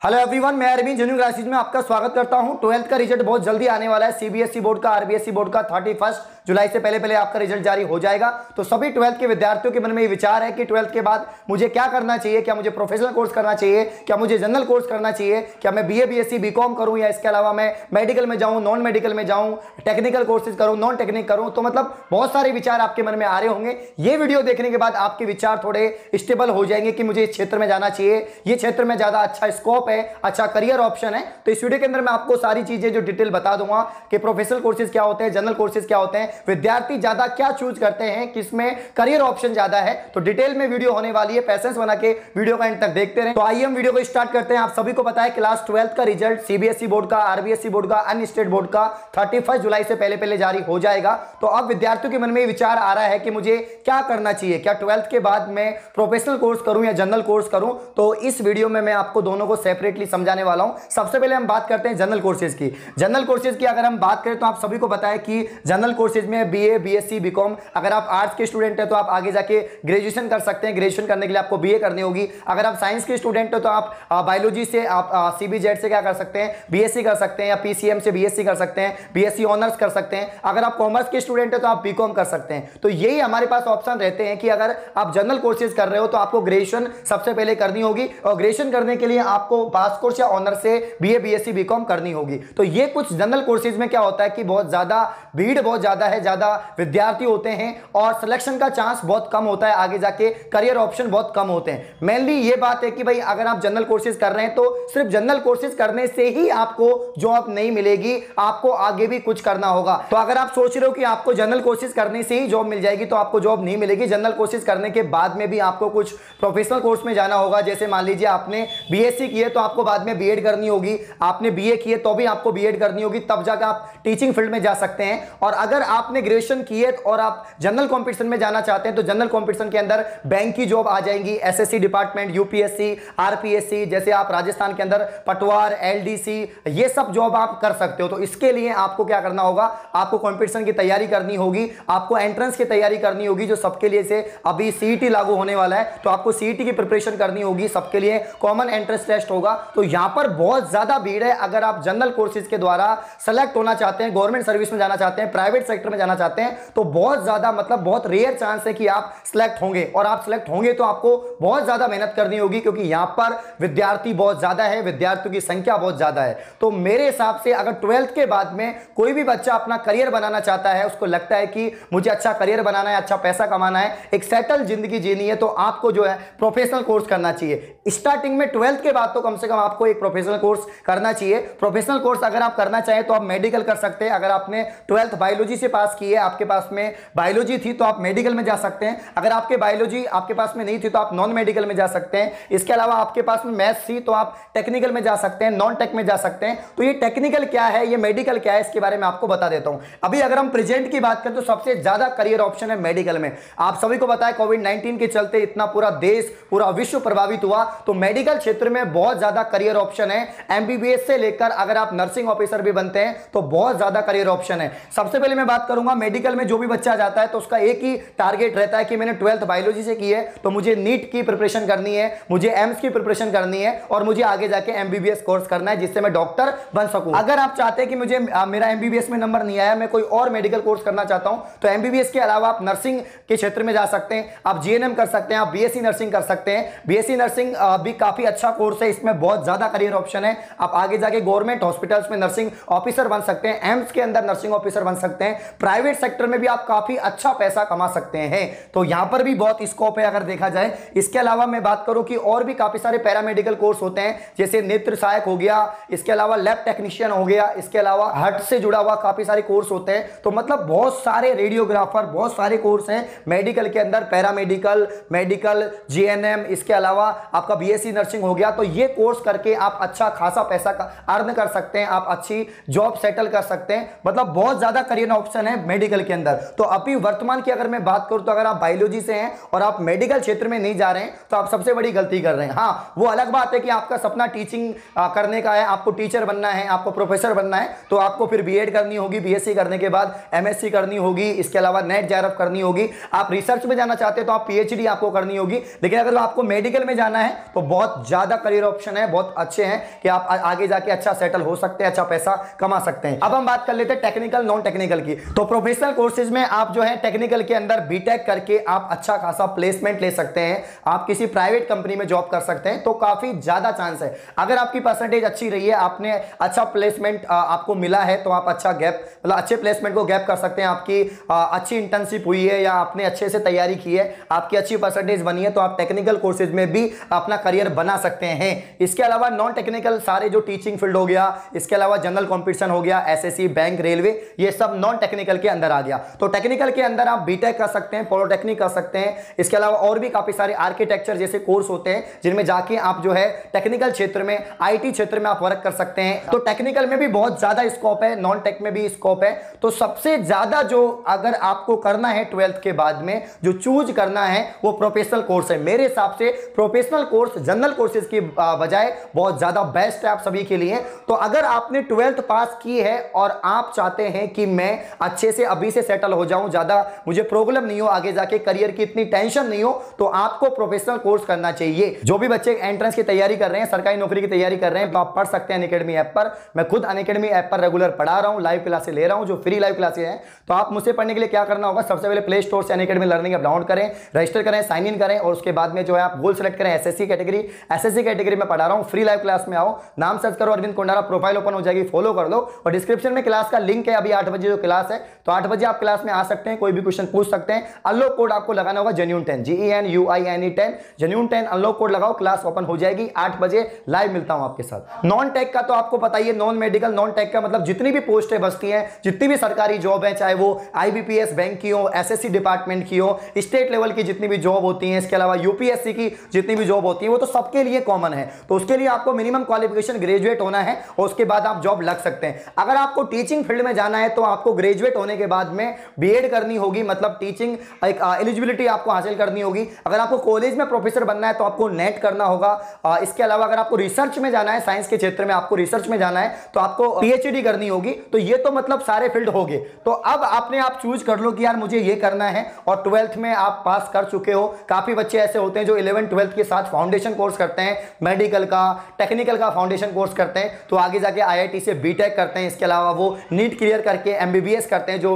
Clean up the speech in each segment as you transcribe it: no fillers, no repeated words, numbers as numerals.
Hello everyone, मैं Arvind junior classes में आपका स्वागत करता हूं। 12th का रिजल्ट बहुत जल्दी आने वाला है। सीबीएसई बोर्ड का, आरबीएसई बोर्ड का 31 जुलाई से पहले आपका रिजल्ट जारी हो जाएगा। तो सभी 12th के विद्यार्थियों के मन में ये विचार है कि 12th के बाद मुझे क्या करना चाहिए। क्या मुझे प्रोफेशनल कोर्स करना चाहिए, क्या मुझे जनरल कोर्स करना चाहिए, क्या मैं बीए बीएससी बीकॉम करूं, या इसके अलावा मैं मेडिकल में जाऊं, नॉन मेडिकल में जाऊं, टेक्निकल कोर्सेज करूं, नॉन टेक्निक करूं। तो मतलब बहुत सारे विचार आपके मन में आ रहे होंगे। ये वीडियो देखने के बाद आपके विचार थोड़े स्टेबल हो जाएंगे कि मुझे इस क्षेत्र में जाना चाहिए, ये क्षेत्र में ज्यादा अच्छा स्कोप है, अच्छा करियर ऑप्शन है। तो इस वीडियो के अंदर मैं आपको सारी चीजें जो डिटेल बता दूंगा कि प्रोफेशनल कोर्सेज क्या होते हैं, जनरल कोर्सेज क्या होते हैं, विद्यार्थी ज्यादा क्या चूज करते हैं, किसमें करियर ऑप्शन ज्यादा है। तो डिटेल में वीडियो होने वाली है, पैसेंस बना के वीडियो का एंड तक देखते रहें। तो आइए हम वीडियो को स्टार्ट करते हैं। आप सभी को पता है क्लास 12th का रिजल्ट सीबीएसई बोर्ड का, आरबीएसई बोर्ड का, अन्य स्टेट बोर्ड का 31 जुलाई से पहले जारी हो जाएगा। तो अब विद्यार्थियों के मन में विचार आ रहा है कि मुझे क्या करना चाहिए, क्या 12th के बाद मैं प्रोफेशनल कोर्स करूं या जनरल कोर्स करूं। तो इस वीडियो में मैं आपको दोनों को सेपरेटली समझाने वाला हूं। सबसे पहले हम बात करते हैं जनरल कोर्सेज की। जनरल कोर्सेज की अगर हम बात करें तो आप सभी को पता है कि जनरल कोर्सेज में बीए बीएससी बीकॉम, अगर आप आर्ट्स के स्टूडेंट हैं तो आप आगे जाके ग्रेजुएशन कर सकते हैं। ग्रेजुएशन करने के लिए आपको बीए करनी होगी। अगर आप साइंस के स्टूडेंट हो तो आप बायोलॉजी से, आप सीबीजेड से क्या कर सकते हैं, बीएससी कर सकते हैं, या पीसीएम से बीएससी कर सकते हैं, बीएससी ऑनर्स कर सकते हैं। अगर आप कॉमर्स के स्टूडेंट है तो आप बीकॉम कर सकते हैं। तो यही हमारे पास ऑप्शन रहते हैं कि अगर आप जनरल कोर्सेज कर रहे हो तो आपको ग्रेजुएशन सबसे पहले करनी होगी, और ग्रेजुएशन करने के लिए आपको पास कोर्स या ऑनर्स से बीए बीएससी बीकॉम करनी होगी। तो ये कुछ जनरल कोर्सेज में क्या होता है कि बहुत ज्यादा भीड़ बहुत ज्यादा है, ज्यादा विद्यार्थी होते हैं और सिलेक्शन का चांस बहुत कम होता है, आगे जाके करियर ऑप्शन बहुत कम होते हैं। मेनली ये बात है कि भाई अगर आप जनरल कोर्सेज कर रहे हैं तो सिर्फ जनरल कोर्सेज करने से ही आपको जॉब नहीं मिलेगी, आपको आगे भी कुछ करना होगा। तो अगर आप सोच रहे हो कि आपको जनरल कोर्सेज करने से ही जॉब मिल जाएगी तो आपको जॉब नहीं मिलेगी। जनरल कोर्सेज करने के बाद में भी आपको कुछ प्रोफेशनल कोर्स में जाना होगा। जैसे मान लीजिए आपने बीएससी की है तो आपको बाद में बीएड करनी होगी, आपने बीए की है तो भी आपको बीएड करनी होगी, तब जाकर आप टीचिंग फील्ड में जा सकते हैं। और अगर आपने ग्रेजुएशन की है और आप जनरल कंपटीशन में जाना चाहते हैं तो जनरल कंपटीशन के अंदर बैंक की जॉब आ जाएंगी, एसएससी डिपार्टमेंट, यूपीएससी, आरपीएससी, जैसे आप राजस्थान के अंदर पटवार, एलडीसी, ये सब जॉब आप कर सकते हो। तो इसके लिए आपको क्या करना होगा, आपको कंपटीशन की तैयारी करनी होगी, आपको एंट्रेंस की तैयारी करनी होगी जो सबके लिए से अभी सीईटी लागू होने वाला है। तो आपको सीईटी की प्रिपरेशन करनी होगी, सबके लिए कॉमन एंट्रेंस टेस्ट होगा। तो यहां पर बहुत ज्यादा भीड़ है। अगर आप जनरल कोर्सेज के द्वारा सेलेक्ट होना चाहते हैं, गवर्नमेंट सर्विस में जाना चाहते हैं, प्राइवेट सेक्टर में जाना चाहते हैं, तो बहुत ज्यादा मतलब बहुत रेयर चांस है कि आप सिलेक्ट होंगे। और आप सिलेक्ट होंगे तो आपको बहुत ज्यादा मेहनत करनी होगी, क्योंकि यहां पर विद्यार्थी बहुत ज्यादा है, विद्यार्थियों की संख्या बहुत ज्यादा है। तो मेरे हिसाब से अगर 12th के बाद में कोई भी बच्चा अपना करियर बनाना चाहता है, उसको लगता है कि मुझे अच्छा करियर बनाना है, अच्छा पैसा कमाना है, एक सेटल जिंदगी जीनी है, तो आपको जो है प्रोफेशनल कोर्स करना चाहिए। स्टार्टिंग में 12th के बाद तो कम से कम आपको एक प्रोफेशनल कोर्स करना चाहिए। प्रोफेशनल कोर्स अगर आप करना चाहें तो आप मेडिकल कर सकते हैं। अगर आपने 12th बायोलॉजी से पास की है, आपके पास में बायोलॉजी थी तो आप मेडिकल में जा सकते हैं। अगर आपके बायोलॉजी आपके पास में नहीं थी तो आप नॉन मेडिकल में जा सकते हैं। इसके अलावा आपके पास में मैथ्स थी तो आप टेक्निकल में जा सकते हैं, नॉन टेक में जा सकते हैं। तो ये टेक्निकल क्या है, ये मेडिकल क्या है, इसके बारे में आपको बता देता हूं। अभी अगर हम प्रेजेंट की बात करें तो सबसे ज्यादा करियर ऑप्शन है मेडिकल में। आप सभी को पता है कोविड-19 के चलते इतना पूरा देश, पूरा विश्व प्रभावित हुआ, तो मेडिकल क्षेत्र में बहुत ज्यादा करियर ऑप्शन है। एमबीबीएस से लेकर अगर आप नर्सिंग ऑफिसर भी बनते हैं तो बहुत ज्यादा करियर ऑप्शन है। सबसे पहले मैं बात करूंगा मेडिकल में जो भी बच्चा जाता है तो उसका एक ही टारगेट रहता है कि मैंने 12th बायोलॉजी से की है तो मुझे नीट की प्रिपरेशन करनी है, मुझे एम्स की प्रिपरेशन करनी है, और मुझे आगे जाके एमबीबीएस कोर्स करना है जिससे मैं डॉक्टर बन सकूं। अगर आप चाहते हैं कि मुझे मेरा एमबीबीएस में नंबर नहीं आया, मैं कोई और मेडिकल कोर्स करना चाहता हूं, तो एमबीबीएस के अलावा आप नर्सिंग के क्षेत्र में जा सकते हैं, आप जीएनएम कर सकते हैं, आप बीएससी नर्सिंग कर सकते हैं। बीएससी नर्सिंग भी काफी अच्छा कोर्स है, इसमें बहुत ज्यादा करियर ऑप्शन है। आप आगे जाके गवर्नमेंट हॉस्पिटल्स में नर्सिंग ऑफिसर बन सकते हैं, एम्स के अंदर नर्सिंग ऑफिसर बन सकते हैं, प्राइवेट सेक्टर में भी आप काफी अच्छा पैसा कमा सकते हैं। तो यहां पर भी बहुत स्कोप है अगर देखा जाए। इसके अलावा मैं बात करूं कि और भी काफी सारे पैरामेडिकल कोर्स होते हैं, जैसे नेत्र सहायक हो गया, इसके अलावा लैब टेक्नीशियन हो गया, इसके अलावा हार्ट से जुड़ा हुआ काफी सारे कोर्स होते हैं। तो मतलब बहुत सारे रेडियोग्राफर, बहुत सारे कोर्स हैं मेडिकल के अंदर, पैरामेडिकल, मेडिकल, जीएनएम, इसके अलावा आपका बीएससी नर्सिंग हो गया। तो ये कोर्स करके आप अच्छा खासा पैसा अर्न कर सकते हैं, आप अच्छी जॉब सेटल कर सकते हैं। मतलब बहुत ज्यादा करियर ऑप्शन ऑप्शन है मेडिकल के अंदर। तो अभी वर्तमान की अगर मैं बात करूं तो अगर आप बायोलॉजी से हैं और आप मेडिकल क्षेत्र में नहीं जा रहे हैं तो आप सबसे बड़ी गलती कर रहे हैं। हाँ, वो अलग बात है कि आपका सपना टीचिंग करने का है, आपको टीचर बनना है, आपको प्रोफेसर बनना है, तो आपको फिर बीएड करनी होगी, बीएससी करने के बाद एमएससी करनी होगी, इसके अलावा नेट जेआरएफ करनी होगी। आप रिसर्च में जाना चाहते हैं तो आप पीएचडी आपको करनी होगी। लेकिन अगर आपको मेडिकल में जाना है तो बहुत ज्यादा करियर ऑप्शन है, बहुत अच्छे हैं कि आप आगे जाके अच्छा सेटल हो सकते हैं, अच्छा पैसा कमा सकते हैं। अब हम बात कर लेते हैं टेक्निकल नॉन टेक्निकल की। तो प्रोफेशनल कोर्सेज में आप जो है टेक्निकल के अंदर बीटेक करके आप अच्छा खासा प्लेसमेंट ले सकते हैं, आप किसी प्राइवेट कंपनी में जॉब कर सकते हैं, तो काफी ज्यादा चांस है। अगर आपकी परसेंटेज अच्छी रही है, आपने अच्छा प्लेसमेंट आपको मिला है, तो आप अच्छा गैप मतलब अच्छे प्लेसमेंट को गैप कर सकते हैं। आपकी अच्छी इंटर्नशिप हुई है या आपने अच्छे से तैयारी की है, आपकी अच्छी परसेंटेज बनी है, तो आप टेक्निकल कोर्सेज में भी अपना करियर बना सकते हैं। इसके अलावा नॉन टेक्निकल सारे जो टीचिंग फील्ड हो गया, इसके अलावा जनरल कंपटीशन हो गया, एसएससी, बैंक, रेलवे, ये सब नॉन टेक्निकल के अंदर आ गया। तो टेक्निकल के अंदर आप बीटेक कर सकते हैं, पॉलिटेक्निक कर सकते हैं, इसके अलावा और भी काफी सारे आर्किटेक्चर जैसे कोर्स होते हैं जिनमें जाके आप जो है टेक्निकल क्षेत्र में, आईटी क्षेत्र में आप वर्क कर सकते हैं। तो टेक्निकल में भी बहुत ज्यादा स्कोप है, नॉन टेक में भी स्कोप है। तो सबसे ज्यादा जो अगर आपको करना है 12th के बाद में जो चूज करना है वो प्रोफेशनल कोर्स है। मेरे हिसाब से प्रोफेशनल कोर्स जनरल कोर्सेज की बजाय बहुत ज्यादा बेस्ट है आप सभी के लिए। तो अगर आपने 12th पास की है और आप चाहते हैं कि मैं अच्छे से अभी से सेटल हो जाऊं, ज्यादा मुझे प्रॉब्लम नहीं हो, आगे जाके करियर की इतनी टेंशन नहीं हो, तो आपको प्रोफेशनल कोर्स करना चाहिए। जो भी बच्चे एंट्रेंस की तैयारी कर रहे हैं, सरकारी नौकरी की तैयारी कर रहे हैं, तो आप पढ़ सकते हैं अनअकैडमी ऐप पर। मैं खुद अनअकैडमी ऐप पर रेगुलर पढ़ा रहा हूं, लाइव क्लासेस ले रहा हूं, जो फ्री लाइव क्लासेस हैं। तो आप मुझसे पढ़ने के लिए क्या करना होगा, सबसे पहले प्ले स्टोर से अनअकैडमी लर्निंग ऐप डाउनलोड करें, रजिस्टर करें, साइन इन करें और उसके बाद में जो है आप गोल सेलेक्ट करें एसएससी कैटेगरी। एसएससी कैटेगरी में पढ़ा रहा हूं, फ्री लाइव क्लास में आओ, नाम सर्च करो अरविंद कोंडारा, प्रोफाइल ओपन हो जाएगी, फॉलो कर लो और डिस्क्रिप्शन में क्लास का लिंक है। अभी 8 बजे जो क्लास है, तो 8 बजे आप क्लास में आ सकते हैं, कोई भी क्वेश्चन पूछ सकते हैं। अनलॉक कोड आपको लगाना होगा जेन्युइन10, GENUINE10, जेन्युइन10 अनलॉक कोड लगाओ, क्लास ओपन हो जाएगी। 8 बजे लाइव मिलता हूं आपके साथ। नॉन टेक का तो आपको पता ही है, नॉन मेडिकल नॉन टेक का मतलब जितनी भी पोस्टें बचती हैं, जितनी भी सरकारी जॉब है, चाहे वो आईबीपीएस बैंक की हो, एसएससी डिपार्टमेंट की हो, स्टेट लेवल की जितनी भी जॉब होती है, इसके अलावा यूपीएससी की जितनी भी जॉब होती है, वो तो सबके लिए कॉमन है। तो उसके लिए आपको मिनिमम क्वालिफिकेशन ग्रेजुएट होना है और उसके बाद आप जॉब लग सकते हैं। अगर आपको टीचिंग फील्ड में जाना है तो आपको ग्रेजुएट होने के बाद में बीएड करनी होगी, मतलब टीचिंग एक एलिजिबिलिटी आपको हासिल करनी होगी। अगर आपको कॉलेज में प्रोफेसर बनना है तो आपको नेट करना होगा। इसके अलावा अगर आपको रिसर्च में जाना है, साइंस के क्षेत्र में आपको रिसर्च में जाना है तो आपको पीएचडी करनी होगी। तो ये तो मतलब सारे फील्ड हो गए। तो अब आपने आप चूज कर लो कि यार मुझे ये करना है, और 12th में आप पास कर चुके हो। काफी बच्चे ऐसे होते हैं जो 11th 12th के साथ फाउंडेशन कोर्स करते हैं, मेडिकल का, टेक्निकल का फाउंडेशन कोर्स करते हैं, तो आगे जाके आईआईटी से बीटेक करते हैं। इसके अलावा वो नीट क्लियर करके एमबीबीएस करते हैं, जो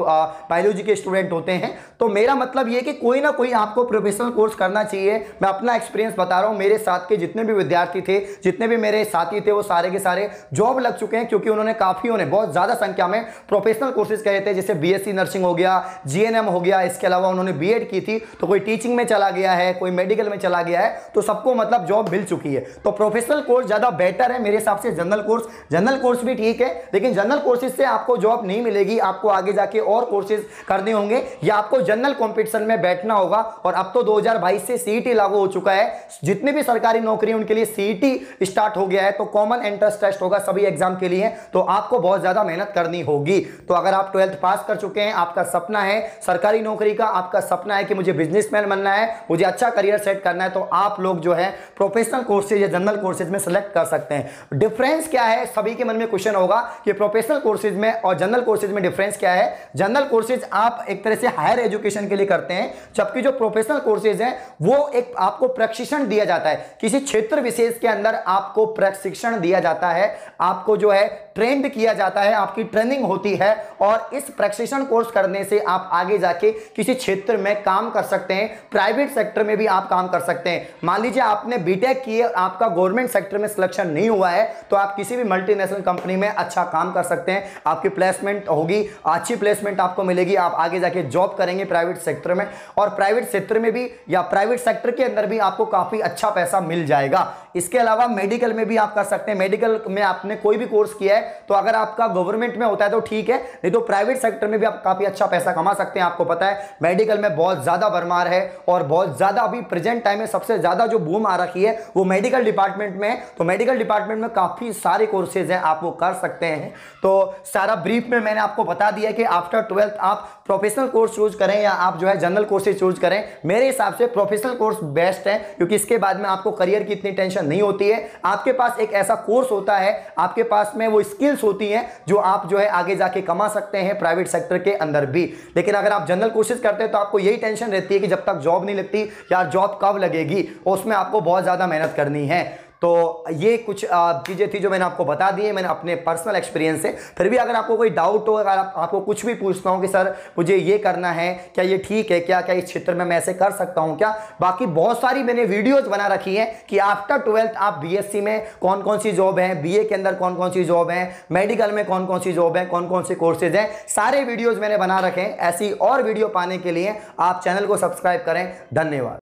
बायोलॉजी के स्टूडेंट होते हैं। तो मेरा मतलब ये कि कोई ना कोई आपको प्रोफेशनल कोर्स करना चाहिए। मैं अपना एक्सपीरियंस बता रहा हूं, मेरे साथ के जितने भी विद्यार्थी थे, जितने भी मेरे साथी थे, वो सारे के सारे जॉब लग चुके हैं, क्योंकि उन्होंने काफियों ने बहुत ज्यादा संख्या में प्रोफेशनल कोर्सेज करे थे। जैसे बीएससी नर्सिंग हो गया, जीएनएम हो गया, इसके अलावा उन्होंने बीएड की थी, तो कोई टीचिंग में चला गया है, कोई मेडिकल में चला गया है, तो सबको मतलब जॉब मिल चुकी है। तो प्रोफेशनल कोर्स ज्यादा बेटर है मेरे हिसाब से। जनरल कोर्स भी ठीक है, लेकिन जनरल कोर्सेज से आपको जॉब नहीं मिलेगी, आपको आगे जाके और कोर्सेज करने होंगे या आपको जनरल कंपटीशन में बैठना होगा। और अब तो 2022 से सीईटी लागू हो चुका है, जितने भी सरकारी नौकरी उनके लिए सीईटी स्टार्ट हो गया है। तो कॉमन एंट्रेंस टेस्ट होगा सभी एग्जाम के लिए, तो आपको बहुत ज्यादा मेहनत करनी होगी। तो अगर आप 12th पास कर चुके हैं, आपका सपना है सरकारी नौकरी का, आपका सपना है कि मुझे बिजनेसमैन बनना है, मुझे अच्छा करियर सेट करना है, तो आप लोग जो है प्रोफेशनल कोर्सेज या जनरल कोर्सेज में सेलेक्ट कर सकते हैं। डिफरेंस क्या है, सभी के मन में क्वेश्चन होगा कि प्रोफेशनल कोर्सेज में और जनरल कोर्सेज में डिफरेंस क्या है। जनरल कोर्सेज आप एक तरह से हायर एजुकेशन के लिए करते हैं, जबकि जो प्रोफेशनल कोर्सेज हैं वो एक आपको प्रशिक्षण दिया जाता है, किसी क्षेत्र विशेष के अंदर आपको प्रशिक्षण दिया जाता है, आपको जो है ट्रेंड किया जाता है, आपकी ट्रेनिंग होती है, और इस प्रशिक्षण कोर्स करने से आप आगे जाके किसी क्षेत्र में काम कर सकते हैं। प्राइवेट सेक्टर में भी आप काम कर सकते हैं। मान लीजिए आपने बीटेक किए, आपका गवर्नमेंट सेक्टर में सिलेक्शन नहीं हुआ है, तो आप किसी भी मल्टीनेशनल कंपनी में अच्छा काम कर सकते हैं, आपकी प्लेसमेंट होगी, अच्छी प्लेसमेंट आपको मिलेगी, आप आगे जाके जॉब करेंगे प्राइवेट सेक्टर में, और प्राइवेट सेक्टर में भी या प्राइवेट सेक्टर के अंदर भी आपको काफी अच्छा पैसा मिल जाएगा। इसके अलावा मेडिकल में भी आप कर सकते हैं। मेडिकल में आपने कोई भी कोर्स किया है तो अगर आपका गवर्नमेंट में होता है तो ठीक है, नहीं तो प्राइवेट सेक्टर में भी आप काफी अच्छा पैसा कमा सकते हैं। आपको पता है मेडिकल में बहुत ज्यादा भरमार है और बहुत ज्यादा अभी प्रेजेंट टाइम में सबसे ज्यादा जो बूम आ रखी है वो मेडिकल डिपार्टमेंट में है। तो मेडिकल डिपार्टमेंट में काफी सारे कोर्सेज हैं, आप वो कर सकते हैं। तो सारा ब्रीफ में मैंने आपको बता दिया कि आफ्टर 12th आप प्रोफेशनल कोर्स चूज करें या आप जो है जनरल कोर्सेज चूज करें। मेरे हिसाब से प्रोफेशनल कोर्स बेस्ट है, क्योंकि इसके बाद में आपको करियर की इतनी टेंशन नहीं होती है। आपके पास एक ऐसा कोर्स होता है, आपके पास में वो स्किल्स होती हैं जो आप जो है आगे जाके कमा सकते हैं प्राइवेट सेक्टर के अंदर भी। लेकिन अगर आप जनरल कोर्सेज करते हैं तो आपको यही टेंशन रहती है कि जब तक जॉब नहीं लगती यार जॉब कब लगेगी, और उसमें आपको बहुत ज्यादा मेहनत करनी है। तो ये कुछ चीज़ें थी जो मैंने आपको बता दी है, मैंने अपने पर्सनल एक्सपीरियंस से। फिर भी अगर आपको कोई डाउट हो, अगर आपको कुछ भी पूछना हो कि सर मुझे ये करना है, क्या ये ठीक है, क्या क्या इस क्षेत्र में मैं ऐसे कर सकता हूँ क्या, बाकी बहुत सारी मैंने वीडियोज बना रखी है कि आफ्टर 12th आप बीएससी में कौन कौन सी जॉब है, बीए के अंदर कौन कौन सी जॉब है, मेडिकल में कौन कौन सी जॉब है, कौन कौन से कोर्सेज हैं, सारे वीडियोज मैंने बना रखे हैं। ऐसी और वीडियो पाने के लिए आप चैनल को सब्सक्राइब करें। धन्यवाद।